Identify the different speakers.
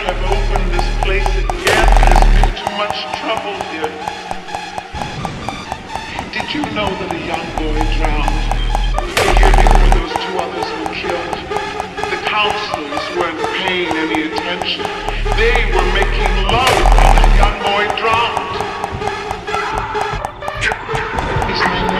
Speaker 1: have opened this place again. There's been too much trouble here. Did you know that a young boy drowned? The year before those two others were killed. The counselors weren't paying any attention. They were making love while the young boy drowned. His name